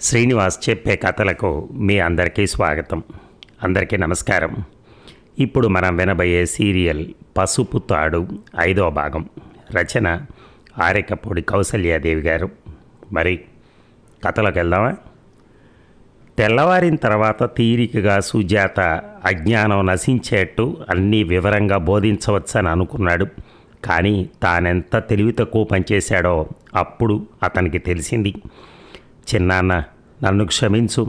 శ్రీనివాస్ చెప్పే కథలకు మీ అందరికీ స్వాగతం. అందరికీ నమస్కారం. ఇప్పుడు మనం వినబోయే సీరియల్ పసుపు తాడు 5వ భాగం. రచన ఆరేకపూడి కౌసల్యాదేవి గారు. మరి కథలోకి వెళ్దామా? తెల్లవారిన తర్వాత తీరికగా సుజాత అజ్ఞానం నశించేట్టు అన్నీ వివరంగా బోధించవచ్చని అనుకున్నాడు. కానీ తానెంత తెలివి తక్కువ పనిచేశాడో అప్పుడు అతనికి తెలిసింది. చిన్నాన్న, నన్ను క్షమించు.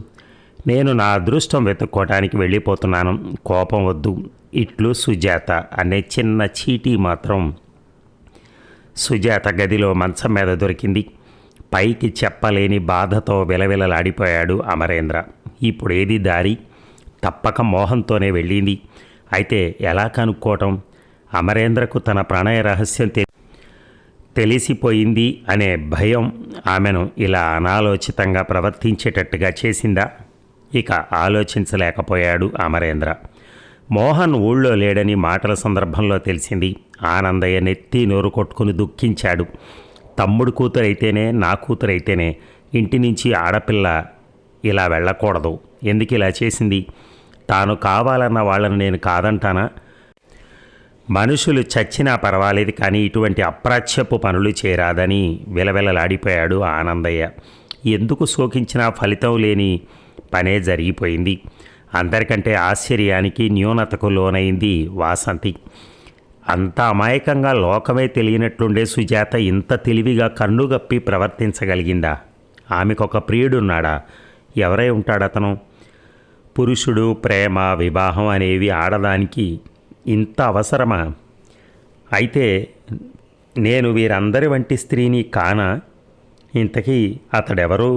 నేను నా అదృష్టం వెతుక్కోవటానికి వెళ్ళిపోతున్నాను. కోపం వద్దు. ఇట్లు సుజాత అనే చిన్న చీటీ మాత్రం సుజాత గదిలో మంచం మీద దొరికింది. పైకి చెప్పలేని బాధతో విలవిలలాడిపోయాడు అమరేంద్ర. ఇప్పుడు ఏది దారి? తప్పక మోహన్తోనే వెళ్ళింది. అయితే ఎలా కనుక్కోవటం? అమరేంద్రకు తన ప్రణయ రహస్యం తెలిసిపోయింది అనే భయం ఆమెను ఇలా అనాలోచితంగా ప్రవర్తించేటట్టుగా చేసిందా? ఇక ఆలోచించలేకపోయాడు అమరేంద్ర. మోహన్ ఊళ్ళో లేడని మాటల సందర్భంలో తెలిసింది. ఆనందయ్య నెత్తి నోరు కొట్టుకుని దుఃఖించాడు. తమ్ముడు కూతురైతేనే, నా కూతురైతేనే ఇంటి నుంచి ఆడపిల్ల ఇలా వెళ్ళకూడదు. ఎందుకు ఇలా చేసింది? తాను కావాలన్న వాళ్ళని నేను కాదంటానా? మనుషులు చచ్చినా పర్వాలేదు, కానీ ఇటువంటి అప్రాచ్యపు పనులు చేరాదని విలవిలలాడిపోయాడు ఆనందయ్య. ఎందుకు శోకించినా ఫలితం లేని పనే జరిగిపోయింది. అందరికంటే ఆశ్చర్యానికి, న్యూనతకు లోనైంది వాసంతి. అంత అమాయకంగా లోకమే తెలియనట్లుండే సుజాత ఇంత తెలివిగా కన్నుగప్పి ప్రవర్తించగలిగిందా? ఆమెకొక ప్రియుడున్నాడా? ఎవరై ఉంటాడతను? పురుషుడు, ప్రేమ, వివాహం అనేవి ఆడదానికి ఇంత అవసరమా? అయితే నేను వీరందరి వంటి స్త్రీని కానా? ఇంతకీ అతడెవరు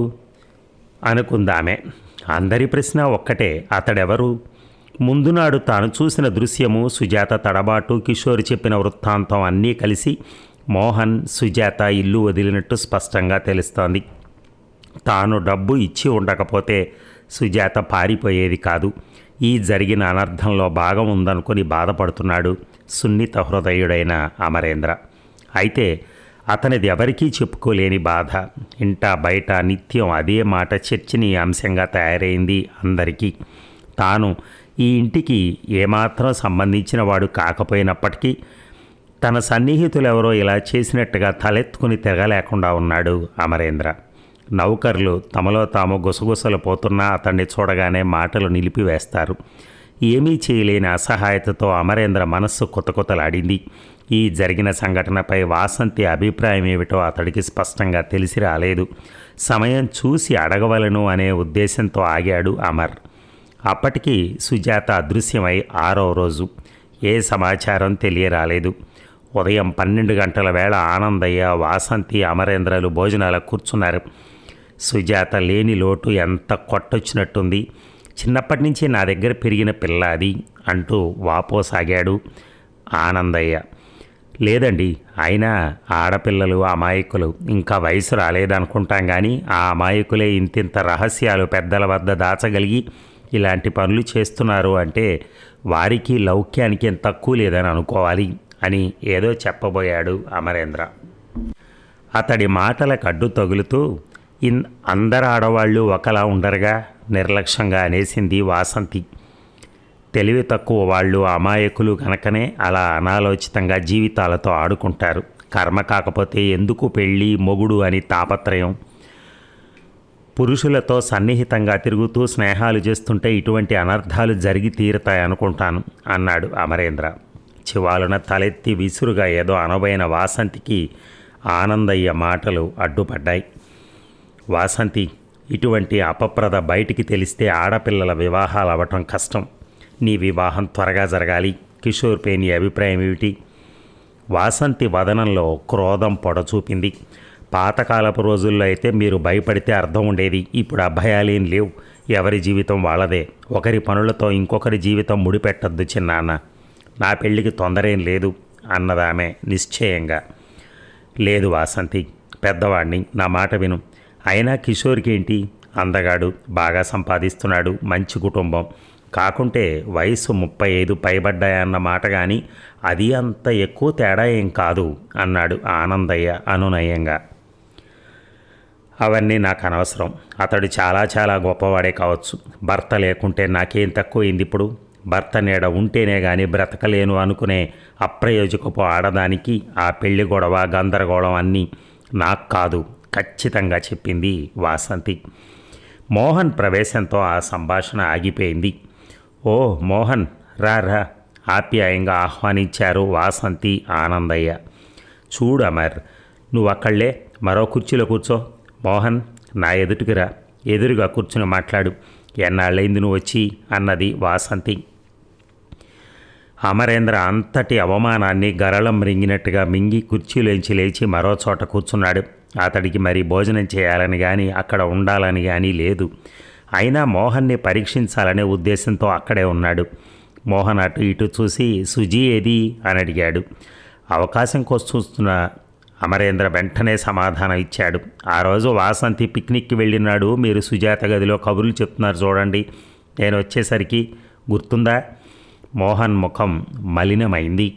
అనుకుందామే. అందరి ప్రశ్న ఒక్కటే, అతడెవరు? ముందునాడు తాను చూసిన దృశ్యము, సుజాత తడబాటు, కిషోర్ చెప్పిన వృత్తాంతం అన్నీ కలిసి మోహన్, సుజాత ఇల్లు వదిలినట్టు స్పష్టంగా తెలుస్తోంది. తాను డబ్బు ఇచ్చి ఉండకపోతే సుజాత పారిపోయేది కాదు. ఈ జరిగిన అనర్థంలో భాగం ఉందనుకొని బాధపడుతున్నాడు సున్నిత హృదయుడైన అమరేంద్ర. అయితే అతనిది ఎవరికీ చెప్పుకోలేని బాధ. ఇంటా బయట నిత్యం అదే మాట చర్చనీయాంశంగా తయారైంది అందరికీ. తాను ఈ ఇంటికి ఏమాత్రం సంబంధించిన వాడు కాకపోయినప్పటికీ తన సన్నిహితులెవరో ఇలా చేసినట్టుగా తలెత్తుకుని తిరగలేకుండా ఉన్నాడు అమరేంద్ర. నౌకర్లు తమలో తాము గుసగుసలు పోతున్నా అతన్ని చూడగానే మాటలు నిలిపివేస్తారు. ఏమీ చేయలేని అసహాయతతో అమరేంద్ర మనస్సు కొత్తలాడింది. ఈ జరిగిన సంఘటనపై వాసంతి అభిప్రాయం ఏమిటో అతడికి స్పష్టంగా తెలిసి రాలేదు. సమయం చూసి అడగవలను అనే ఉద్దేశంతో ఆగాడు అమర్. అప్పటికి సుజాత అదృశ్యమై 6వ రోజు. ఏ సమాచారం తెలియరాలేదు. ఉదయం 12 గంటల వేళ ఆనందయ్య, వాసంతి, అమరేంద్రలు భోజనాలకు కూర్చున్నారు. సుజాత లేని లోటు ఎంత కొట్టొచ్చినట్టుంది. చిన్నప్పటి నుంచి నా దగ్గర పెరిగిన పిల్ల అది అంటూ వాపోసాగాడు ఆనందయ్య. లేదండి, అయినా ఆడపిల్లలు అమాయకులు, ఇంకా వయసు రాలేదనుకుంటాం, కానీ ఆ అమాయకులే ఇంతింత రహస్యాలు పెద్దల వద్ద దాచగలిగి ఇలాంటి పనులు చేస్తున్నారు అంటే వారికి లౌక్యానికి ఏం తక్కువ లేదని అనుకోవాలి అని ఏదో చెప్పబోయాడు అమరేంద్ర. అతడి మాటలకు అడ్డు తగులుతూ, అందరు ఆడవాళ్ళు ఒకలా ఉండరుగా నిర్లక్ష్యంగా అనేసింది వాసంతి. తెలివి తక్కువ వాళ్ళు, అమాయకులు కనుకనే అలా అనాలోచితంగా జీవితాలతో ఆడుకుంటారు. కర్మ కాకపోతే ఎందుకు పెళ్ళి, మొగుడు అని తాపత్రయం? పురుషులతో సన్నిహితంగా తిరుగుతూ స్నేహాలు చేస్తుంటే ఇటువంటి అనర్థాలు జరిగి తీరుతాయనుకుంటాను అన్నాడు అమరేంద్ర. చివాలున తలెత్తి విసురుగా ఏదో అనబోయిన వాసంతికి ఆనందయ్య మాటలు అడ్డుపడ్డాయి. వాసంతి, ఇటువంటి అపప్రద బయటికి తెలిస్తే ఆడపిల్లల వివాహాలు అవ్వటం కష్టం. నీ వివాహం త్వరగా జరగాలి. కిషోర్ పై నీ అభిప్రాయం ఏమిటి? వాసంతి వదనంలో క్రోధం పొడచూపింది. పాతకాలపు రోజుల్లో అయితే మీరు భయపడితే అర్థం ఉండేది. ఇప్పుడు ఆ భయాలేం లేవు. ఎవరి జీవితం వాళ్ళదే. ఒకరి పనులతో ఇంకొకరి జీవితం ముడిపెట్టద్దు చిన్నాన్న. నా పెళ్ళికి తొందరేం లేదు అన్నదామె నిశ్చయంగా. లేదు వాసంతి, పెద్దవాడిని, నా మాట విను. అయినా కిషోర్కి ఏంటి? అందగాడు, బాగా సంపాదిస్తున్నాడు, మంచి కుటుంబం. కాకుంటే వయసు 35 పైబడ్డాయన్న మాట, కానీ అది అంత ఎక్కువ తేడా ఏం కాదు అన్నాడు ఆనందయ్య అనునయంగా. అవన్నీ నాకు అనవసరం. అతడు చాలా చాలా గొప్పవాడే కావచ్చు. భర్త లేకుంటే నాకేం తక్కువైంది ఇప్పుడు? భర్త నీడ ఉంటేనే కానీ బ్రతకలేను అనుకునే అప్రయోజకపు ఆడదానికి ఆ పెళ్లి గొడవ గందరగోళం అన్నీ నాకు కాదు ఖచ్చితంగా చెప్పింది వాసంతి. మోహన్ ప్రవేశంతో ఆ సంభాషణ ఆగిపోయింది. ఓ మోహన్, రా రా ఆప్యాయంగా ఆహ్వానించారు వాసంతి ఆనందయ్య. చూడు అమర్, నువ్వు అక్కళ్లే మరో కుర్చీలో కూర్చో. మోహన్, నా ఎదుటికి రా, ఎదురుగా కూర్చుని మాట్లాడు. ఎన్నాళ్ళైంది నువ్వు వచ్చి అన్నది వాసంతి. అమరేంద్ర అంతటి అవమానాన్ని గరళం రింగినట్టుగా మింగి కుర్చీలోంచి లేచి మరో చోట కూర్చున్నాడు. అతడికి మరి భోజనం చేయాలని కానీ అక్కడ ఉండాలని కానీ లేదు. అయినా మోహన్ని పరీక్షించాలనే ఉద్దేశంతో అక్కడే ఉన్నాడు. మోహన్ అటు ఇటు చూసి సుజీ ఏది అని అడిగాడు. అవకాశం కోసం చూస్తున్న అమరేంద్ర వెంటనే సమాధానం ఇచ్చాడు. ఆ రోజు వాసంతి పిక్నిక్కి వెళ్ళినాడు. మీరు సుజాత గదిలో కబుర్లు చెప్తున్నారు చూడండి, నేను వచ్చేసరికి గుర్తుందా? మోహన్ ముఖం మలినమైంది.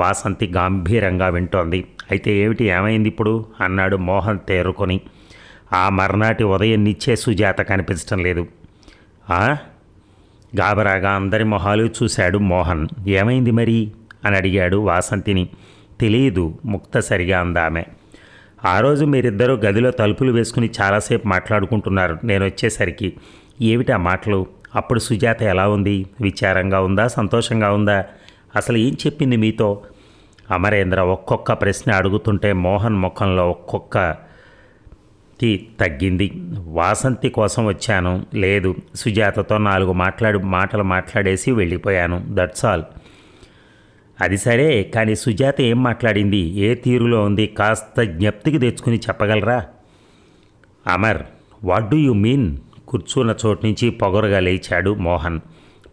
వాసంతి గంభీరంగా వింటోంది. అయితే ఏమిటి, ఏమైంది ఇప్పుడు అన్నాడు మోహన్ తేరుకొని. ఆ మర్నాటి ఉదయం నిచ్చే సుజాత కనిపించటం లేదు. గాబరాగా అందరి మొహాలు చూశాడు మోహన్. ఏమైంది మరి అని అడిగాడు వాసంతిని. తెలియదు, ముక్తసరిగా అందామె. ఆ రోజు మీరిద్దరూ గదిలో తలుపులు వేసుకుని చాలాసేపు మాట్లాడుకుంటున్నారు. నేను వచ్చేసరికి ఏమిటి ఆ మాటలు? అప్పుడు సుజాత ఎలా ఉంది? విచారంగా ఉందా, సంతోషంగా ఉందా? అసలు ఏం చెప్పింది మీతో? అమరేంద్ర ఒక్కొక్క ప్రశ్న అడుగుతుంటే మోహన్ ముఖంలో ఒక్కొక్కటి తగ్గింది. వాసంతి కోసం వచ్చాను, లేదు సుజాతతో 4 మాటలు మాట్లాడేసి వెళ్ళిపోయాను, దట్స్ ఆల్. అది సరే, కానీ సుజాత ఏం మాట్లాడింది? ఏ తీరులో ఉంది? కాస్త జ్ఞప్తికి తెచ్చుకుని చెప్పగలరా? Amar, what do you mean? కూర్చున్న చోటు నుంచి పొగరుగా లేచాడు మోహన్.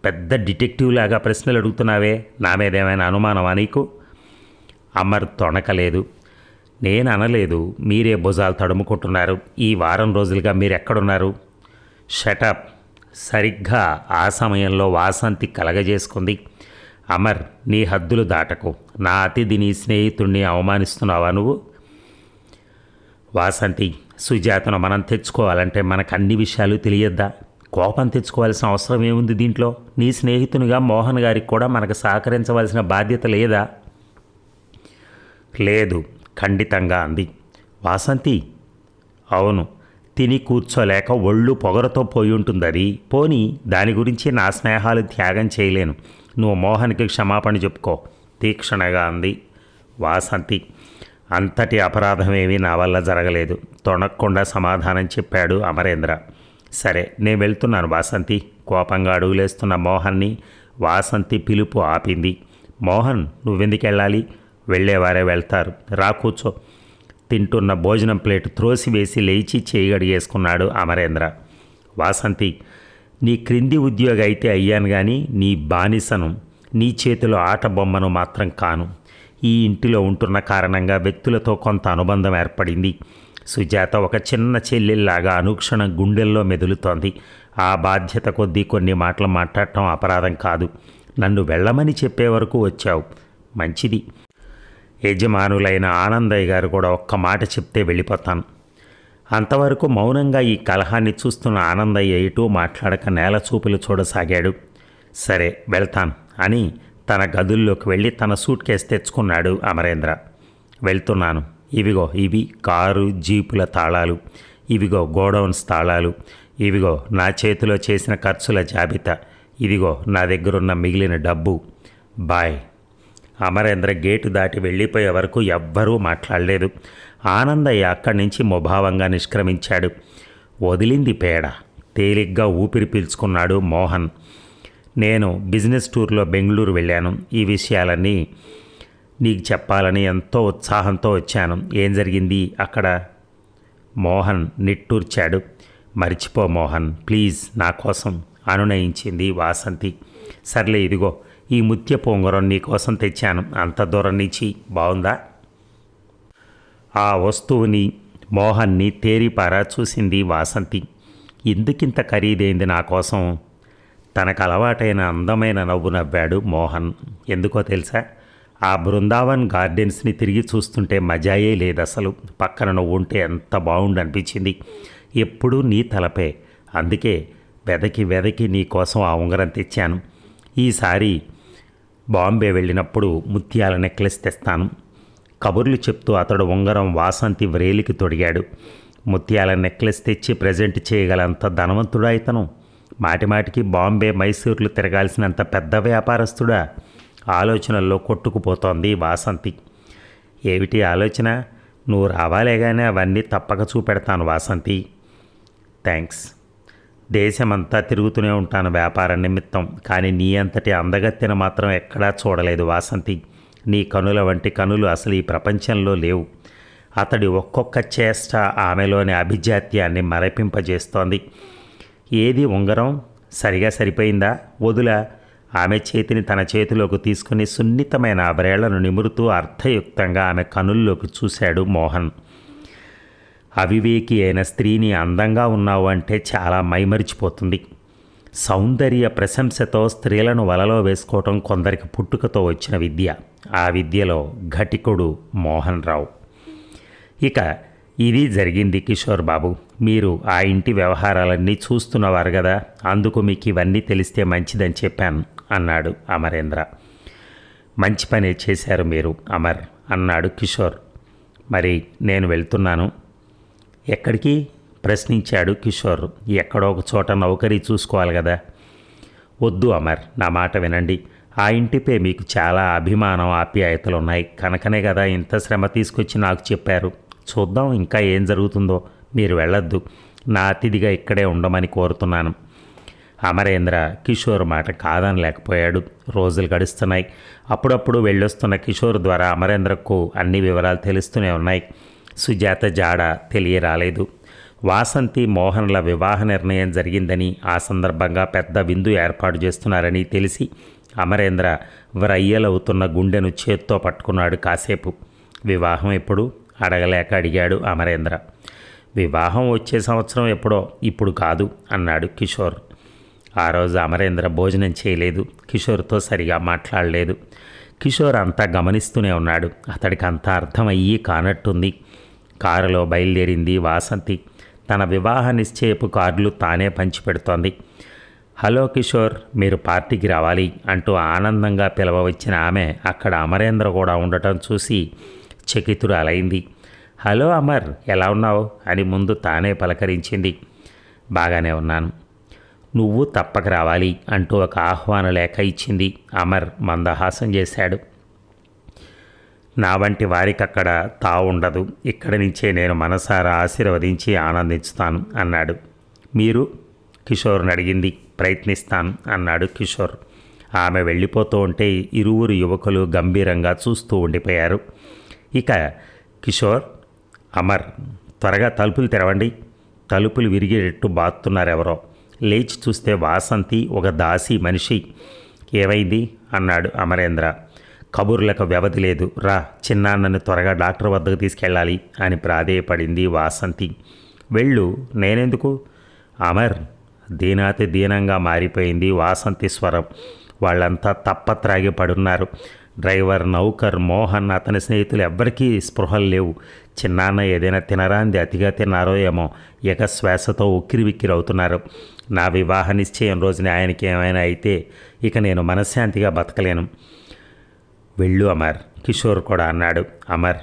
పెద్ద డిటెక్టివ్ లాగా ప్రశ్నలు అడుగుతున్నావే, నా మీద ఏమైనా అనుమానమా నీకు? అమర్ తొణకలేదు. నేను అనలేదు, మీరే భుజాలు తడుముకుంటున్నారు. ఈ వారం రోజులుగా మీరు ఎక్కడున్నారు? షటప్. సరిగ్గా ఆ సమయంలో వాసంతి కలగజేసుకుంది. అమర్, నీ హద్దులు దాటకు. నా అతిథి నీ స్నేహితుడిని అవమానిస్తున్నావా నువ్వు? వాసంతి, సుజాతను మనం తెచ్చుకోవాలంటే మనకు అన్ని విషయాలు తెలియద్దా? కోపం తెచ్చుకోవాల్సిన అవసరం ఏముంది దీంట్లో? నీ స్నేహితునిగా మోహన్ గారికి కూడా మనకు సహకరించవలసిన బాధ్యత లేదా? లేదు, ఖండితంగా అంది వాసంతి. అవును, తిని కూర్చోలేక ఒళ్ళు పొగరతో పోయి ఉంటుంది అది. పోనీ దాని గురించి నా స్నేహాలు త్యాగం చేయలేను. నువ్వు మోహన్కి క్షమాపణ చెప్పుకో, తీక్షణగా అంది వాసంతి. అంతటి అపరాధమేమీ నా వల్ల జరగలేదు, తొణక్కుండా సమాధానం చెప్పాడు అమరేంద్ర. సరే, నేను వెళ్తున్నాను వాసంతి. కోపంగా అడుగులేస్తున్న మోహన్ని వాసంతి పిలుపు ఆపింది. మోహన్, నువ్వెందుకు వెళ్ళాలి? వెళ్ళేవారే వెళ్తారు, రా కూర్చో. తింటున్న భోజనం ప్లేటు త్రోసివేసి లేచి చేయగడిగేసుకున్నాడు అమరేంద్ర. వాసంతి, నీ క్రింది ఉద్యోగి అయితే అయ్యాను కానీ నీ బానిసను, నీ చేతిలో ఆట బొమ్మను మాత్రం కాను. ఈ ఇంటిలో ఉంటున్న కారణంగా వ్యక్తులతో కొంత అనుబంధం ఏర్పడింది. సుజాత ఒక చిన్న చెల్లెల్లాగా అనుక్షణం గుండెల్లో మెదులుతోంది. ఆ బాధ్యత కొద్దీ కొన్ని మాటలు మాట్లాడటం అపరాధం కాదు. నన్ను వెళ్ళమని చెప్పే వరకు వచ్చావు, మంచిది. యజమానులైన ఆనందయ్య గారు కూడా ఒక్క మాట చెప్తే వెళ్ళిపోతాను. అంతవరకు మౌనంగా ఈ కలహాన్ని చూస్తున్న ఆనందయ్య ఎటూ మాట్లాడక నేల చూపులు చూడసాగాడు. సరే వెళ్తాను అని తన గదుల్లోకి వెళ్ళి తన సూట్ కేసు తెచ్చుకున్నాడు అమరేంద్ర. వెళ్తున్నాను, ఇవిగో ఇవి కారు జీపుల తాళాలు, ఇవిగో గోడౌన్స్ తాళాలు, ఇవిగో నా చేతిలో చేసిన ఖర్చుల జాబితా, ఇదిగో నా దగ్గరున్న మిగిలిన డబ్బు, బాయ్. అమరేంద్ర గేటు దాటి వెళ్ళిపోయే వరకు ఎవ్వరూ మాట్లాడలేదు. ఆనందయ్య అక్కడి నుంచి ముభావంగా నిష్క్రమించాడు. వదిలింది పేడ, తేలిగ్గా ఊపిరి పీల్చుకున్నాడు మోహన్. నేను బిజినెస్ టూర్లో బెంగళూరు వెళ్ళాను. ఈ విషయాలన్నీ నీకు చెప్పాలని ఎంతో ఉత్సాహంతో వచ్చాను. ఏం జరిగింది అక్కడ? మోహన్ నిట్టూర్చాడు. మర్చిపో మోహన్, ప్లీజ్, నా కోసం అనునయించింది వాసంతి. సర్లే, ఇదిగో ఈ ముత్యపు ఉంగరం నీ కోసం తెచ్చాను. అంత దూరం నుంచి బాగుందా? ఆ వస్తువుని మోహన్ని తేరిపారా చూసింది వాసంతి. ఎందుకింత ఖరీదైంది నా కోసం? తనకు అలవాటైన అందమైన నవ్వు నవ్వాడు మోహన్. ఎందుకో తెలుసా? ఆ బృందావన్ గార్డెన్స్ని తిరిగి చూస్తుంటే మజాయే లేదు అసలు. పక్కన నువ్వు ఉంటే ఎంత బాగుండనిపించింది. ఎప్పుడూ నీ తలపే. అందుకే వెదకి వెదకి నీ కోసం ఆ ఉంగరం తెచ్చాను. ఈసారి బాంబే వెళ్ళినప్పుడు ముత్యాల నెక్లెస్ తెస్తాను. కబుర్లు చెప్తూ అతడు ఉంగరం వాసంతి వ్రేలికి తొడిగాడు. ముత్యాల నెక్లెస్ తెచ్చి ప్రజెంట్ చేయగలంత ధనవంతుడా ఇతను? మాటిమాటికి బాంబే మైసూర్లు తిరగాల్సినంత పెద్ద వ్యాపారస్తుడా? ఆలోచనల్లో కొట్టుకుపోతోంది వాసంతి. ఏమిటి ఆలోచన? నువ్వు రావాలేగానే అవన్నీ తప్పక చూపెడతాను వాసంతి. థ్యాంక్స్. దేశమంతా తిరుగుతూనే ఉంటాను వ్యాపారం నిమిత్తం, కానీ నీ అంతటి అందగత్తెను మాత్రం ఎక్కడా చూడలేదు వాసంతి. నీ కనుల వంటి కనులు అసలు ఈ ప్రపంచంలో లేవు. అతడి ఒక్కొక్క చేష్ట ఆమెలోని అభిజాత్యాన్ని మరపింపజేస్తోంది. ఏది ఉంగరం? సరిగా సరిపోయిందా? వదులా? ఆమె చేతిని తన చేతిలోకి తీసుకుని సున్నితమైన ఆభరేళ్లను నిమురుతూ అర్థయుక్తంగా ఆమె కనుల్లోకి చూశాడు మోహన్. అవివేకి అయిన స్త్రీని అందంగా ఉన్నావు అంటే చాలా మైమరిచిపోతుంది. సౌందర్య ప్రశంసతో స్త్రీలను వలలో వేసుకోవటం కొందరికి పుట్టుకతో వచ్చిన విద్య. ఆ విద్యలో ఘటికుడు మోహన్ రావు. ఇక ఇది జరిగింది కిషోర్ బాబు. మీరు ఆ ఇంటి వ్యవహారాలన్నీ చూస్తున్నవారు కదా, అందుకు మీకు ఇవన్నీ తెలిస్తే మంచిదని చెప్పాను అన్నాడు అమరేంద్ర. మంచి పని చేశారు మీరు అమర్ అన్నాడు కిషోర్. మరి నేను వెళ్తున్నాను. ఎక్కడికి? ప్రశ్నించాడు కిషోర్. ఎక్కడో ఒక చోట నౌకరీ చూసుకోవాలి కదా. వద్దు అమర్, నా మాట వినండి. ఆ ఇంటిపై మీకు చాలా అభిమానం ఆప్యాయతలు ఉన్నాయి కనుకనే కదా ఇంత శ్రమ తీసుకొచ్చి నాకు చెప్పారు. చూద్దాం ఇంకా ఏం జరుగుతుందో. మీరు వెళ్ళొద్దు. నా అతిథిగా ఇక్కడే ఉండమని కోరుతున్నాను. అమరేంద్ర కిషోర్ మాట కాదనలేకపోయాడు. రోజులు గడుస్తున్నాయి. అప్పుడప్పుడు వెళ్ళొస్తున్న కిషోర్ ద్వారా అమరేంద్రకు అన్ని వివరాలు తెలుస్తూనే ఉన్నాయి. సుజాత జాడ తెలియరాలేదు. వాసంతి మోహన్ల వివాహ నిర్ణయం జరిగిందని, ఆ సందర్భంగా పెద్ద విందు ఏర్పాటు చేస్తున్నారని తెలిసి అమరేంద్ర వ్రయ్యలవుతున్న గుండెను చేత్తో పట్టుకున్నాడు కాసేపు. వివాహం ఎప్పుడు అడగలేక అడిగాడు అమరేంద్ర. వివాహం వచ్చే సంవత్సరం ఎప్పుడో, ఇప్పుడు కాదు అన్నాడు కిషోర్. ఆ రోజు అమరేంద్ర భోజనం చేయలేదు. కిషోర్తో సరిగా మాట్లాడలేదు. కిషోర్ అంతా గమనిస్తూనే ఉన్నాడు. అతడికి అంతా అర్థమయ్యి కానట్టుంది. కారులో బయలుదేరింది వాసంతి. తన వివాహ నిశ్చయపు కార్డులు తానే పంచిపెడుతోంది. హలో కిషోర్, మీరు పార్టీకి రావాలి అంటూ ఆనందంగా పిలవవచ్చిన ఆమె అక్కడ అమరేంద్ర కూడా ఉండటం చూసి చకితురాలైంది. హలో అమర్, ఎలా ఉన్నావు అని ముందు తానే పలకరించింది. బాగానే ఉన్నాను. నువ్వు తప్పక రావాలి అంటూ ఒక ఆహ్వాన లేఖ ఇచ్చింది. అమర్ మందహాసం చేశాడు. నా వంటి వారికి అక్కడ తావుండదు. ఇక్కడి నుంచే నేను మనసారా ఆశీర్వదించి ఆనందించుతాను అన్నాడు. మీరు? కిషోర్ని అడిగింది. ప్రయత్నిస్తాను అన్నాడు కిషోర్. ఆమె వెళ్ళిపోతూ ఉంటే ఇరువురు యువకులు గంభీరంగా చూస్తూ ఉండిపోయారు. ఇక కిషోర్, అమర్, త్వరగా తలుపులు తెరవండి. తలుపులు విరిగేటట్టు బాత్తున్నారెవరో. లేచి చూస్తే వాసంతి ఒక దాసి మనిషి. ఏమైంది అన్నాడు అమరేంద్ర. కబుర్లకు వ్యవధి లేదు. రా, చిన్నాన్నని త్వరగా డాక్టర్ వద్దకు తీసుకెళ్ళాలి అని ప్రాధేయపడింది వాసంతి. వెళ్ళు. నేనెందుకు? అమర్. దీనాతి దీనంగా మారిపోయింది వాసంతి స్వరం. వాళ్ళంతా తప్పత్రాగి పడున్నారు. డ్రైవర్, నౌకర్, మోహన్, అతని స్నేహితులు ఎవ్వరికీ స్పృహలు లేవు. చిన్నాన్న ఏదైనా తినరాంది అతిగా తిన్నారో ఏమో ఏకశ్వాసతో ఉక్కిరివిక్కిరి అవుతున్నారు. నా వివాహ నిశ్చయం రోజున ఆయనకి ఏమైనా అయితే ఇక నేను మనశ్శాంతిగా బతకలేను. వెళ్ళు అమర్, కిషోర్ కూడా అన్నాడు. అమర్,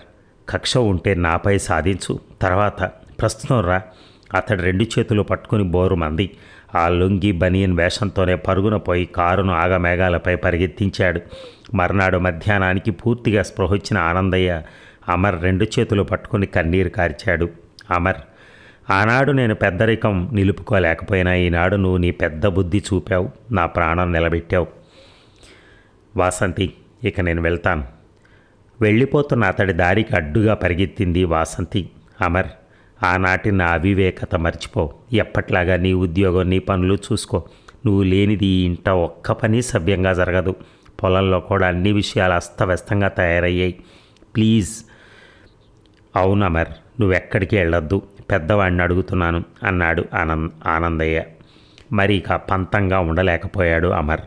కక్ష ఉంటే నాపై సాధించు, తర్వాత ప్రస్తుతం రా. అతడు రెండు చేతులు పట్టుకుని బోరుమంది. ఆ లొంగి బనియన్ వేషంతోనే పరుగున పోయి కారును ఆగమేఘాలపై పరిగెత్తించాడు. మర్నాడు మధ్యాహ్నానికి పూర్తిగా స్పృహొచ్చిన ఆనందయ్య అమర్ రెండు చేతులు పట్టుకుని కన్నీరు కార్చాడు. అమర్, ఆనాడు నేను పెద్దరికం నిలుపుకోలేకపోయినా ఈనాడు నువ్వు నీ పెద్ద బుద్ధి చూపావు, నా ప్రాణం నిలబెట్టావు. వాసంతి, ఇక నేను వెళ్తాను. వెళ్ళిపోతున్న అతడి దారికి అడ్డుగా పరిగెత్తింది వాసంతి. అమర్, ఆనాటి నా అవివేకత మర్చిపో. ఎప్పట్లాగా నీ ఉద్యోగం, నీ పనులు చూసుకో. నువ్వు లేనిది ఈ ఇంట ఒక్క పని సవ్యంగా జరగదు. పొలంలో కూడా అన్ని విషయాలు అస్తవ్యస్తంగా తయారయ్యాయి. ప్లీజ్. అవును అమర్, నువ్వెక్కడికి వెళ్ళొద్దు. పెద్దవాడిని అడుగుతున్నాను అన్నాడు ఆనందయ్య. మరి ఇక పంతంగా ఉండలేకపోయాడు అమర్.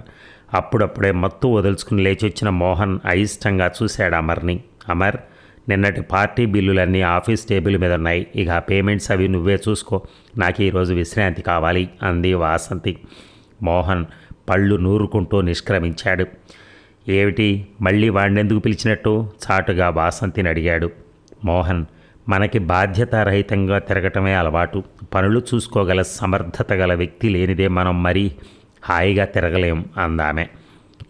అప్పుడప్పుడే మత్తు వదులుచుకుని లేచొచ్చిన మోహన్ అయిష్టంగా చూశాడు అమర్ని. అమర్, నిన్నటి పార్టీ బిల్లులన్నీ ఆఫీస్ టేబుల్ మీద ఉన్నాయి. ఇక ఆ పేమెంట్స్ అవి నువ్వే చూసుకో. నాకు ఈరోజు విశ్రాంతి కావాలి అంది వాసంతి. మోహన్ పళ్ళు నూరుకుంటూ నిష్క్రమించాడు. ఏమిటి, మళ్ళీ వాడినెందుకు పిలిచినట్టు చాటుగా వాసంతిని అడిగాడు. మోహన్, మనకి బాధ్యతారహితంగా తిరగటమే అలవాటు. పనులు చూసుకోగల సమర్థత గల వ్యక్తి లేనిదే మనం మరీ హాయిగా తిరగలేం అందామె.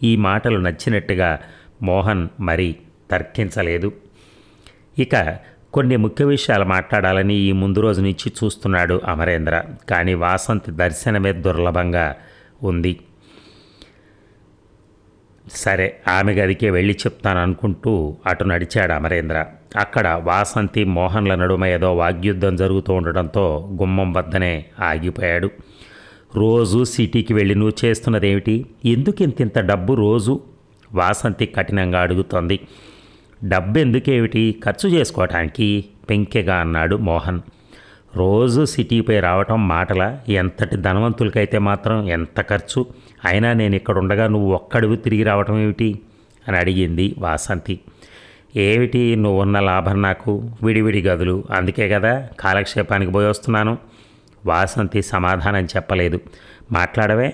ఈ మాటలు నచ్చినట్టుగా మోహన్ మరీ తర్కించలేదు. ఇక కొన్ని ముఖ్య విషయాలు మాట్లాడాలని ఈ ముందు రోజు నుంచి చూస్తున్నాడు అమరేంద్ర. కానీ వాసంతి దర్శనమే దుర్లభంగా ఉంది. సరే, ఆమె గదికే వెళ్ళి చెప్తాను అనుకుంటూ అటు నడిచాడు అమరేంద్ర. అక్కడ వాసంతి మోహన్ల నడుమ ఏదో వాగ్యుద్ధం జరుగుతూ ఉండడంతో గుమ్మం వద్దనే ఆగిపోయాడు. రోజు సిటీకి వెళ్ళి నువ్వు చేస్తున్నదేమిటి? ఎందుకు ఇంతింత డబ్బు రోజు? వాసంతి కఠినంగా అడుగుతోంది. డబ్బు ఎందుకేమిటి, ఖర్చు చేసుకోవటానికి పెంకెగా అన్నాడు మోహన్. రోజు సిటీపై రావటం మాటల? ఎంతటి ధనవంతులకైతే మాత్రం ఎంత ఖర్చు? అయినా నేను ఇక్కడ ఉండగా నువ్వు ఒక్కడివి తిరిగి రావటం ఏమిటి అని అడిగింది వాసంతి. ఏమిటి, నువ్వున్న లాభం నాకు? విడివిడి గదులు, అందుకే కదా కాలక్షేపానికి పోయి వస్తున్నాను. వాసంతి సమాధానం చెప్పలేదు. మాట్లాడవే,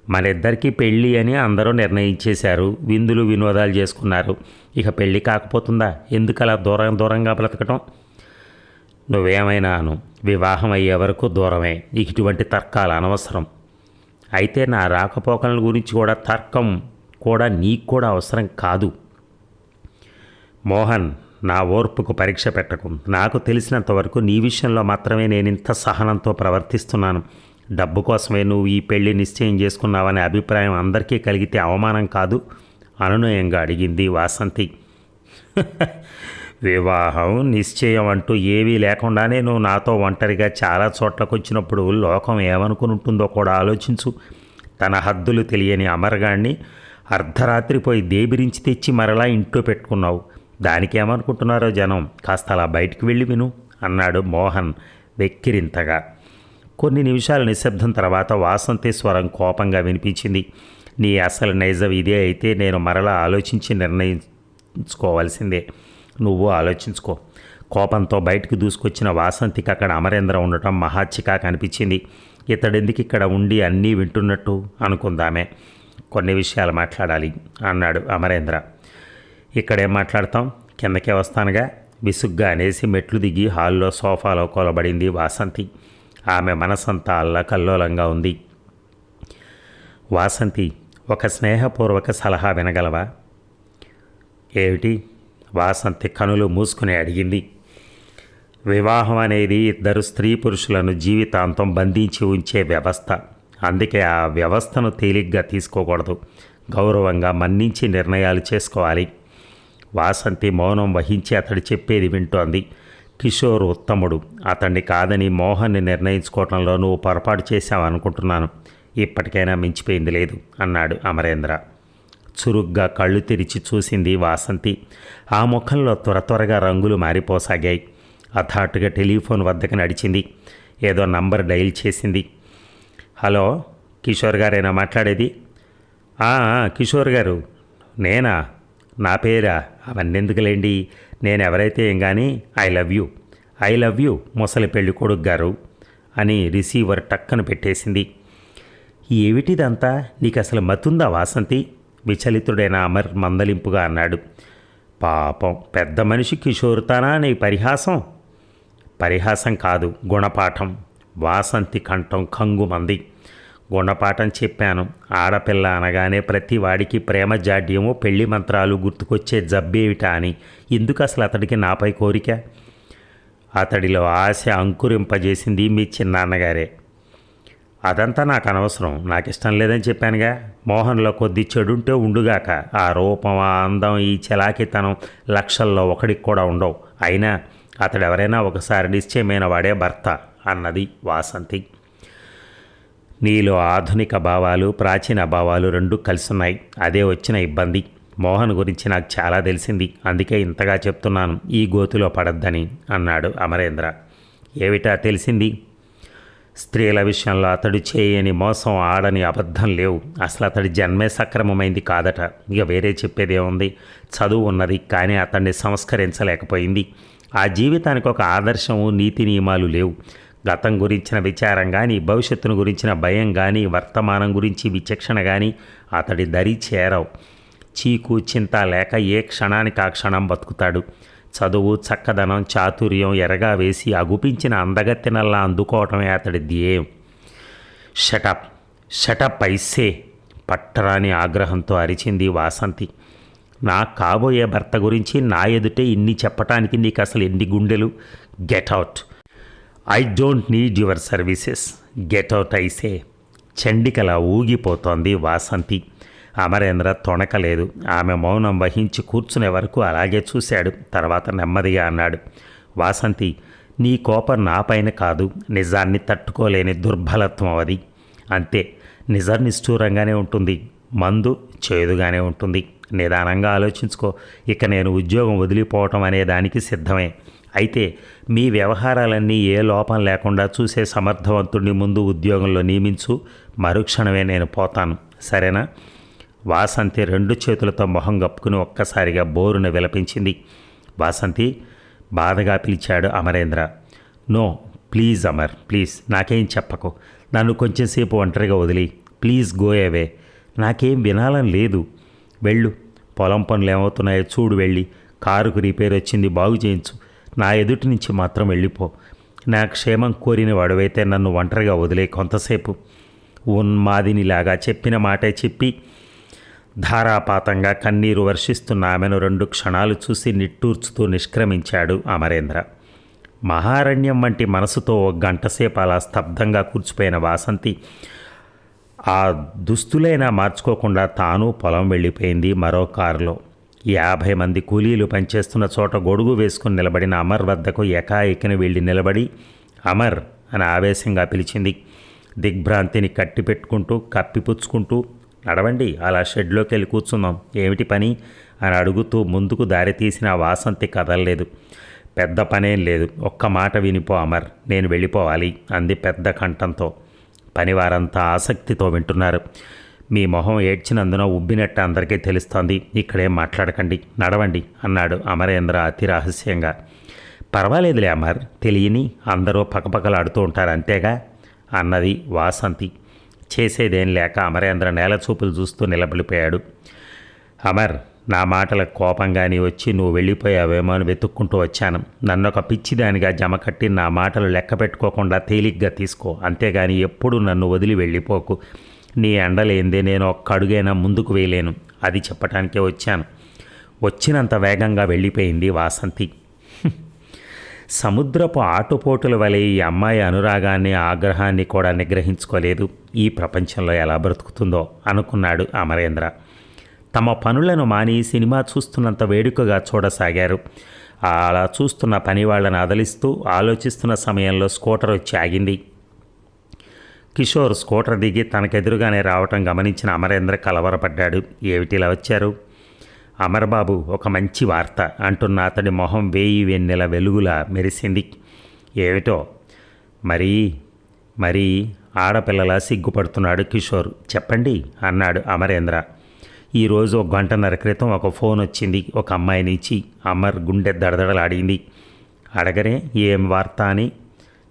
మనిద్దరికీ పెళ్ళి అని అందరూ నిర్ణయించేశారు. విందులు వినోదాలు చేసుకున్నారు. ఇక పెళ్ళి కాకపోతుందా? ఎందుకలా దూరంగా బ్రతకటం? నువ్వేమైనాను, వివాహం అయ్యే వరకు దూరమే. ఇటువంటి తర్కాలు అనవసరం. అయితే నా రాకపోకల గురించి కూడా తర్కం కూడా నీకు కూడా అవసరం కాదు. మోహన్, నా ఓర్పుకు పరీక్ష పెట్టకు. నాకు తెలిసినంతవరకు నీ విషయంలో మాత్రమే నేనింత సహనంతో ప్రవర్తిస్తున్నాను. డబ్బు కోసమే నువ్వు ఈ పెళ్లి నిశ్చయం చేసుకున్నావనే అభిప్రాయం అందరికీ కలిగితే అవమానం కాదు? అనునయంగా అడిగింది వాసంతి. వివాహం నిశ్చయం అంటూ ఏవీ లేకుండానే నువ్వు నాతో ఒంటరిగా చాలా చోట్లకు వచ్చినప్పుడు లోకం ఏమనుకుని ఉంటుందో కూడా ఆలోచించు. తన హద్దులు తెలియని అమరగాడిని అర్ధరాత్రి పోయి దేబిరించి తెచ్చి మరలా ఇంట్లో పెట్టుకున్నావు. దానికేమనుకుంటున్నారో జనం, కాస్త అలా బయటికి వెళ్ళి విను అన్నాడు మోహన్ వెక్కిరింతగా. కొన్ని నిమిషాల నిశ్శబ్దం తర్వాత వాసంతి స్వరం కోపంగా వినిపించింది. నీ అసలు నైజం ఇదే అయితే నేను మరలా ఆలోచించి నిర్ణయించుకోవాల్సిందే. నువ్వు ఆలోచించుకో. కోపంతో బయటకు దూసుకొచ్చిన వాసంతికి అక్కడ అమరేంద్ర ఉండటం మహాచికా కనిపించింది. ఇతడెందుకు ఇక్కడ ఉండి అన్నీ వింటున్నట్టు అనుకుందామే. కొన్ని విషయాలు మాట్లాడాలి అన్నాడు అమరేంద్ర. ఇక్కడేం మాట్లాడతాం, కిందకే వస్తానుగా విసుగ్గా అనేసి మెట్లు దిగి హాల్లో సోఫాలో కొలబడింది వాసంతి. ఆమె మనసంతా అల్లకల్లోలంగా ఉంది. వాసంతి, ఒక స్నేహపూర్వక సలహా వినగలవా? ఏమిటి? వాసంతి కనులు మూసుకుని అడిగింది. వివాహం అనేది ఇద్దరు స్త్రీ పురుషులను జీవితాంతం బంధించి ఉంచే వ్యవస్థ. అందుకే ఆ వ్యవస్థను తేలిగ్గా తీసుకోకూడదు. గౌరవంగా మన్నించి నిర్ణయాలు చేసుకోవాలి. వాసంతి మౌనం వహించి అతడు చెప్పేది వింటోంది. కిషోర్ ఉత్తముడు. అతన్ని కాదని మోహన్ని నిర్ణయించుకోవటంలో నువ్వు పొరపాటు చేశావనుకుంటున్నాను. ఇప్పటికైనా మించిపోయింది లేదు అన్నాడు అమరేంద్ర. చురుగ్గా కళ్ళు తెరిచి చూసింది వాసంతి. ఆ ముఖంలో త్వరగా రంగులు మారిపోసాగాయి. అథాటుగా టెలిఫోన్ వద్దకు నడిచింది. ఏదో నంబర్ డైల్ చేసింది. హలో, కిషోర్ గారేనా మాట్లాడేది? కిషోర్ గారు నేనా? నా పేరా? అవన్నీ ఎందుకులేండి, నేను ఎవరైతే ఏం కానీ ఐ లవ్ యూ ముసలి పెళ్లి కొడుకు గారు అని రిసీవర్ టక్కను పెట్టేసింది. ఏమిటిదంతా? నీకు అసలు మతుందా వాసంతి? విచలితుడైన అమర్ మందలింపుగా అన్నాడు. పాపం, పెద్ద మనిషి కిషోర్తానా నీ పరిహాసం? పరిహాసం కాదు, గుణపాఠం. వాసంతి కంఠం కంగుమంది. గుణపాఠం చెప్పాను. ఆడపిల్ల అనగానే ప్రతి వాడికి ప్రేమ జాడ్యము పెళ్లి మంత్రాలు గుర్తుకొచ్చే జబ్బేమిటా అని. ఎందుకు అసలు అతడికి నాపై కోరిక? అతడిలో ఆశ అంకురింపజేసింది మీ చిన్నాన్నగారే. అదంతా నాకు అనవసరం. నాకు ఇష్టం లేదని చెప్పానుగా. మోహన్లో కొద్ది చెడుంటే ఉండుగాక. ఆ రూపం, ఆ అందం, ఈ చలాకితనం లక్షల్లో ఒకడికి కూడా ఉండవు. అయినా అతడెవరైనా ఒకసారి నిశ్చయమైన వాడే భర్త అన్నది వాసంతి. నీలో ఆధునిక భావాలు, ప్రాచీన భావాలు రెండూ కలిసున్నాయి. అదే వచ్చిన ఇబ్బంది. మోహన్ గురించి నాకు చాలా తెలిసింది. అందుకే ఇంతగా చెప్తున్నాను, ఈ గోతిలో పడద్దని అన్నాడు అమరేంద్ర. ఏమిటా తెలిసింది? స్త్రీల విషయంలో అతడు చేయని మోసం ఆడని అబద్ధం లేవు. అసలు అతడి జన్మే సక్రమమైంది కాదట. ఇక వేరే చెప్పేదేముంది? చదువు ఉన్నది, కానీ అతన్ని సంస్కరించలేకపోయింది. ఆ జీవితానికి ఒక ఆదర్శము, నీతి నియమాలు లేవు. గతం గురించిన విచారం కానీ, భవిష్యత్తును గురించిన భయం కానీ, వర్తమానం గురించి విచక్షణ కానీ అతడి దరి చేరవు. చీకు చింత లేక ఏ క్షణానికి ఆ క్షణం బతుకుతాడు. చదువు, చక్కదనం, చాతుర్యం ఎరగా వేసి అగుపించిన అందగత్తెనల్లా అందుకోవటమే అతడి ధ్యేయం. షటప్ షటప్ ఐసే, పట్టరాని ఆగ్రహంతో అరిచింది వాసంతి. నా కాబోయే భర్త గురించి నా ఎదుటే ఇన్ని చెప్పటానికి నీకు అసలు ఎన్ని గుండెలు? Get out. I don't need your services. Get out I say. చండికలా ఊగిపోతోంది వాసంతి. అమరేంద్ర తొణకలేదు. ఆమె మౌనం వహించి కూర్చునే వరకు అలాగే చూశాడు. తర్వాత నెమ్మదిగా అన్నాడు, వాసంతి, నీ కోపం నాపైన కాదు, నిజాన్ని తట్టుకోలేని దుర్బలత్వం అది. అంతే. నిజం నిష్ఠూరంగానే ఉంటుంది, మందు చేదుగానే ఉంటుంది. నిదానంగా ఆలోచించుకో. ఇక నేను ఉద్యోగం వదిలిపోవటం అనే దానికి సిద్ధమే. అయితే మీ వ్యవహారాలన్నీ ఏ లోపం లేకుండా చూసే సమర్థవంతుడిని ముందు ఉద్యోగంలో నియమించు. మరుక్షణమే నేను పోతాను, సరేనా? వాసంతి రెండు చేతులతో మొహం కప్పుకుని ఒక్కసారిగా బోరున విలపించింది. వాసంతి, బాధగా పిలిచాడు Amarendra. No, please Amar, please నాకేం చెప్పకు. నన్ను కొంచెంసేపు ఒంటరిగా వదిలి. Please go away. నాకేం వినాలని లేదు. వెళ్ళు. పొలం పనులు ఏమవుతున్నాయో చూడు. వెళ్ళి కారుకు రిపేర్ వచ్చింది, బాగు చేయించు. నా ఎదుటి నుంచి మాత్రం వెళ్ళిపో. నా క్షేమం కోరిన వాడువైతే నన్ను ఒంటరిగా వదిలే కొంతసేపు. ఉన్మాదినిలాగా చెప్పిన మాటే చెప్పి ధారాపాతంగా కన్నీరు వర్షిస్తున్న ఆమెను 2 క్షణాలు చూసి నిట్టూర్చుతూ నిష్క్రమించాడు అమరేంద్ర. మహారణ్యం వంటి మనసుతో 1 గంటసేపు అలా స్తబ్దంగా కూర్చుపోయిన వాసంతి ఆ దుస్తులైనా మార్చుకోకుండా తాను పొలం వెళ్ళిపోయింది మరో కారులో. 50 మంది కూలీలు పనిచేస్తున్న చోట గొడుగు వేసుకుని నిలబడిన అమర్ వద్దకు ఏకాఏకిన వెళ్ళి నిలబడి అమర్ అని ఆవేశంగా పిలిచింది. దిగ్భ్రాంతిని కట్టిపెట్టుకుంటూ కప్పిపుచ్చుకుంటూ, నడవండి, అలా షెడ్లోకి వెళ్ళి కూర్చుందాం, ఏమిటి పని అని అడుగుతూ ముందుకు దారి తీసిన వాసంతి కదలలేదు. పెద్ద పనేం లేదు, ఒక్క మాట వినిపో అమర్, నేను వెళ్ళిపోవాలి అంది పెద్ద కంఠంతో. పనివారంతా ఆసక్తితో వింటున్నారు. మీ మొహం ఏడ్చినందున ఉబ్బినట్టు అందరికీ తెలుస్తోంది, ఇక్కడేం మాట్లాడకండి, నడవండి అన్నాడు అమరేంద్ర అతి రహస్యంగా. పర్వాలేదులే అమర్, తెలియని అందరూ పకపకలాడుతూ ఉంటారు అంతేగా అన్నది వాసంతి. చేసేదేం లేక అమరేంద్ర నేల చూపులు చూస్తూ నిలబడిపోయాడు. అమర్, నా మాటలకు కోపంగాని వచ్చి నువ్వు వెళ్ళిపోయావేమో అని వెతుక్కుంటూ వచ్చాను. నన్ను ఒక పిచ్చిదానిగా జమకట్టి నా మాటలు లెక్క పెట్టుకోకుండా తేలిగ్గా తీసుకో, అంతేగాని ఎప్పుడు నన్ను వదిలి వెళ్ళిపోకు. నీ అండలేందే నేను ఒక్క అడుగైనా ముందుకు వేయలేను, అది చెప్పటానికే వచ్చాను. వచ్చినంత వేగంగా వెళ్ళిపోయింది వాసంతి. సముద్రపు ఆటుపోటుల వలె ఈ అమ్మాయి అనురాగాన్ని, ఆగ్రహాన్ని కూడా నిగ్రహించుకోలేదు. ఈ ప్రపంచంలో ఎలా బ్రతుకుతుందో అనుకున్నాడు అమరేంద్ర. తమ పనులను మాని సినిమా చూస్తున్నంత వేడుకగా చూడసాగారు. అలా చూస్తున్న పని వాళ్ళని అదలిస్తూ ఆలోచిస్తున్న సమయంలో స్కూటర్ వచ్చి ఆగింది. కిషోర్ స్కూటర్ దిగి తనకెదురుగానే రావటం గమనించిన అమరేంద్ర కలవరపడ్డాడు. ఏమిటిలా వచ్చారు? అమర్బాబు, ఒక మంచి వార్త అంటున్న అతడి మొహం 1000 వెన్నెల వెలుగులా మెరిసింది. ఏమిటో? మరీ ఆడపిల్లలా సిగ్గుపడుతున్నాడు కిషోర్. చెప్పండి అన్నాడు అమరేంద్ర. ఈరోజు 1 గంటన్నర క్రితం ఒక ఫోన్ వచ్చింది ఒక అమ్మాయి నుంచి. అమర్ గుండె దడదడలాడింది. అడగరే ఏం వార్త అని.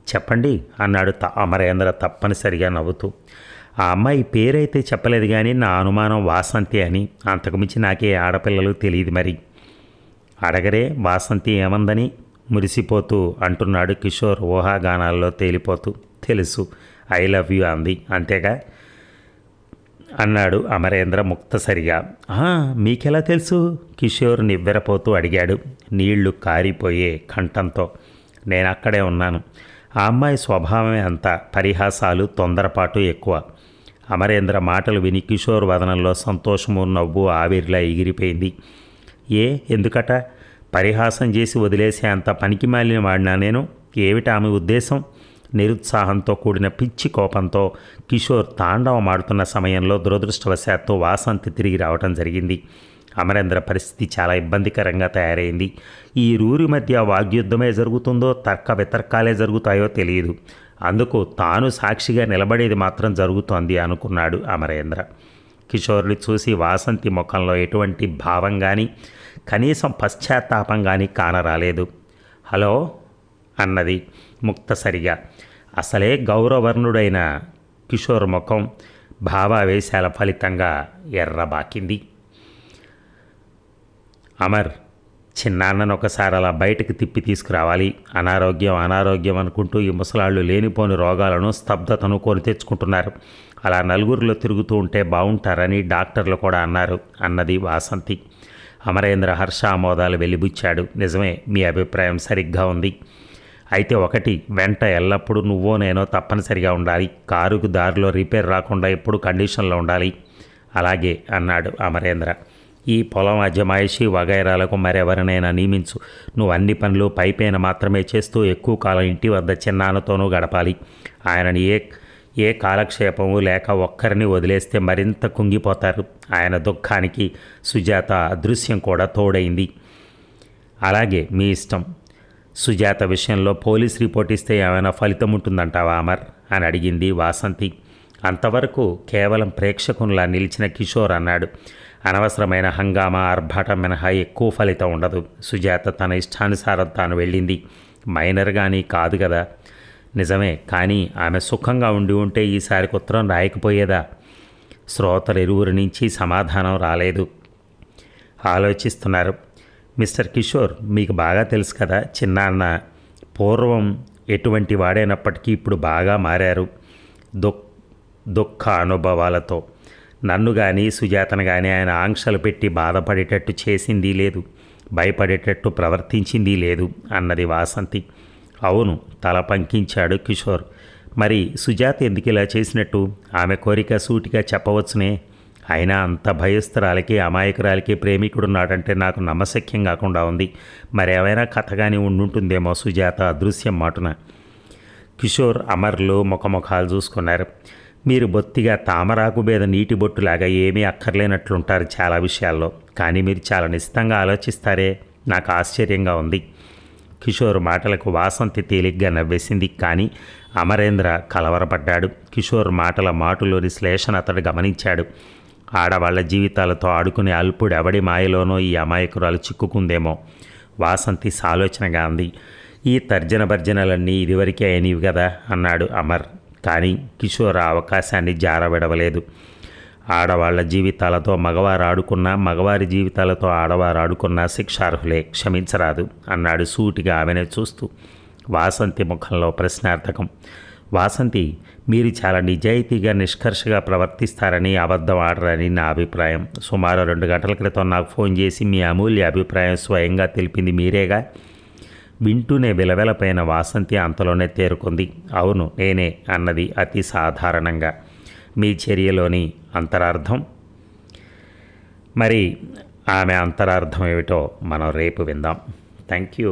చెప్పండి అన్నాడు అమరేంద్ర తప్పనిసరిగా నవ్వుతూ. ఆ అమ్మాయి పేరైతే చెప్పలేదు, కానీ నా అనుమానం వాసంతి అని. అంతకుమించి నాకే ఆడపిల్లలు తెలియదు. మరి అడగరే వాసంతి ఏమందని మురిసిపోతూ అంటున్నాడు కిషోర్ ఊహాగానాల్లో తేలిపోతూ. తెలుసు, ఐ లవ్ యూ అంది, అంతేగా అన్నాడు అమరేంద్ర ముక్తసరిగా. మీకెలా తెలుసు? కిషోర్ నివ్వెరపోతూ అడిగాడు నీళ్లు కారిపోయే కంఠంతో. నేను అక్కడే ఉన్నాను. ఆ అమ్మాయి స్వభావమే అంత, పరిహాసాలు, తొందరపాటు ఎక్కువ. అమరేంద్ర మాటలు విని కిషోర్ వదనంలో సంతోషము, నవ్వు ఆవిరిలా ఎగిరిపోయింది. ఎందుకట? పరిహాసం చేసి వదిలేసే అంత పనికి మాలిన వాడినా నేను? ఏమిటి ఆమె ఉద్దేశం? నిరుత్సాహంతో కూడిన పిచ్చి కోపంతో కిషోర్ తాండవమాడుతున్న సమయంలో దురదృష్టవశాత్తు వాసంతి తిరిగి రావటం జరిగింది. అమరేంద్ర పరిస్థితి చాలా ఇబ్బందికరంగా తయారైంది. ఈ రూరి మధ్య వాగ్యుద్ధమే జరుగుతుందో తర్క వితర్కాలే జరుగుతాయో తెలియదు. అందుకు తాను సాక్షిగా నిలబడేది మాత్రం జరుగుతోంది అనుకున్నాడు అమరేంద్ర. కిషోర్ని చూసి వాసంతి ముఖంలో ఎటువంటి భావం కానీ కనీసం పశ్చాత్తాపం కానీ కానరాలేదు. హలో అన్నది ముక్తసరిగా. అసలే గౌరవర్ణుడైన కిషోర్ ముఖం భావావేశాల ఫలితంగా ఎర్రబాకింది. అమర్, చిన్నాన్నను ఒకసారి అలా బయటకు తిప్పి తీసుకురావాలి. అనారోగ్యం అనుకుంటూ ఈ ముసలాళ్ళు లేనిపోని రోగాలను స్తబ్దతను కొని తెచ్చుకుంటున్నారు. అలా నలుగురిలో తిరుగుతూ ఉంటే బాగుంటారని డాక్టర్లు కూడా అన్నారు అన్నది వాసంతి. అమరేంద్ర హర్షామోదాలు వెలిబుచ్చాడు. నిజమే, మీ అభిప్రాయం సరిగ్గా ఉంది. అయితే ఒకటి, వెంట ఎల్లప్పుడూ నువ్వో నేనో తప్పనిసరిగా ఉండాలి. కారుకు దారిలో రిపేర్ రాకుండా ఎప్పుడు కండిషన్లో ఉండాలి. అలాగే అన్నాడు అమరేంద్ర. ఈ పొలం అజమాయిషి వగైరాలకు మరెవరినైనా నియమించు. నువ్వు అన్ని పనులు పైపైన మాత్రమే చేస్తూ ఎక్కువ కాలం ఇంటి వద్ద చిన్నాన్నతోనూ గడపాలి. ఆయనని ఏ కాలక్షేపము లేక ఒక్కరిని వదిలేస్తే మరింత కుంగిపోతారు. ఆయన దుఃఖానికి సుజాత అదృశ్యం కూడా తోడైంది. అలాగే, మీ ఇష్టం. సుజాత విషయంలో పోలీస్ రిపోర్ట్ ఇస్తే ఏమైనా ఫలితం ఉంటుందంటావా అమర్ అని అడిగింది వాసంతి. అంతవరకు కేవలం ప్రేక్షకునిలా నిలిచిన కిషోర్ అన్నాడు. అనవసరమైన హంగామా ఆర్భాటం మినహా ఎక్కువ ఫలితం ఉండదు. సుజాత తన ఇష్టానుసారం తాను వెళ్ళింది. మైనర్ కానీ కాదు కదా. నిజమే, కానీ ఆమె సుఖంగా ఉండి ఉంటే ఈసారికి ఉత్తరం రాయకపోయేదా? శ్రోతలు ఇరువురి నుంచి సమాధానం రాలేదు. ఆలోచిస్తున్నారు. మిస్టర్ కిషోర్, మీకు బాగా తెలుసు కదా, చిన్నాన్న పూర్వం ఎటువంటి వాడైనప్పటికీ ఇప్పుడు బాగా మారారు. దుఃఖ అనుభవాలతో. నన్ను కానీ సుజాతను కానీ ఆయన ఆంక్షలు పెట్టి బాధపడేటట్టు చేసింది లేదు, భయపడేటట్టు ప్రవర్తించింది లేదు అన్నది వాసంతి. అవును, తల పంకించాడు కిషోర్. మరి సుజాత ఎందుకు ఇలా చేసినట్టు? ఆమె కోరిక సూటిగా చెప్పవచ్చునే. అయినా అంత భయస్థురాలకి అమాయకురాలకి ప్రేమికుడున్నాడంటే నాకు నమ్మశక్యం కాకుండా ఉంది. మరేమైనా కథగాని ఉండుంటుందేమో సుజాత అదృశ్యం మాటున. కిషోర్ అమర్లు ముఖముఖాలు చూసుకున్నారు. మీరు బొత్తిగా తామరాకు మీద నీటి బొట్టులాగా ఏమీ అక్కర్లేనట్లుంటారు చాలా విషయాల్లో. కానీ మీరు చాలా నిశ్చితంగా ఆలోచిస్తారే, నాకు ఆశ్చర్యంగా ఉంది. కిషోర్ మాటలకు వాసంతి తేలిగ్గా నవ్వేసింది. కానీ అమరేంద్ర కలవరపడ్డాడు. కిషోర్ మాటల మాటులోని శ్లేషణ అతడు గమనించాడు. ఆడవాళ్ల జీవితాలతో ఆడుకునే అల్పుడు ఎవడి మాయలోనో ఈ అమాయకురాలు చిక్కుకుందేమో. వాసంతి సాలోచనగా అంది. ఈ తర్జన భర్జనలన్నీ ఇదివరకే అయినవి కదా అన్నాడు అమర్. కానీ కిషోర్ ఆ అవకాశాన్ని జారవిడవలేదు. ఆడవాళ్ల జీవితాలతో మగవారు ఆడుకున్నా, మగవారి జీవితాలతో ఆడవారు ఆడుకున్నా శిక్షార్హులే, క్షమించరాదు అన్నాడు సూటిగా ఆమెనే చూస్తూ. వాసంతి ముఖంలో ప్రశ్నార్థకం. వాసంతి, మీరు చాలా నిజాయితీగా నిష్కర్షగా ప్రవర్తిస్తారని, అబద్ధం ఆడరని నా అభిప్రాయం. సుమారు 2 గంటల క్రితం నాకు ఫోన్ చేసి మీ అమూల్య అభిప్రాయం స్వయంగా తెలిపింది మీరేగా. వింటూనే విలవెలపైన వాసంతి అంతలోనే తేరుకుంది. అవును, నేనే అన్నది అతి సాధారణంగా. మీ చర్యలోని అంతరార్థం? మరి ఆమె అంతరార్థం ఏమిటో మనం రేపు విందాం. Thank you.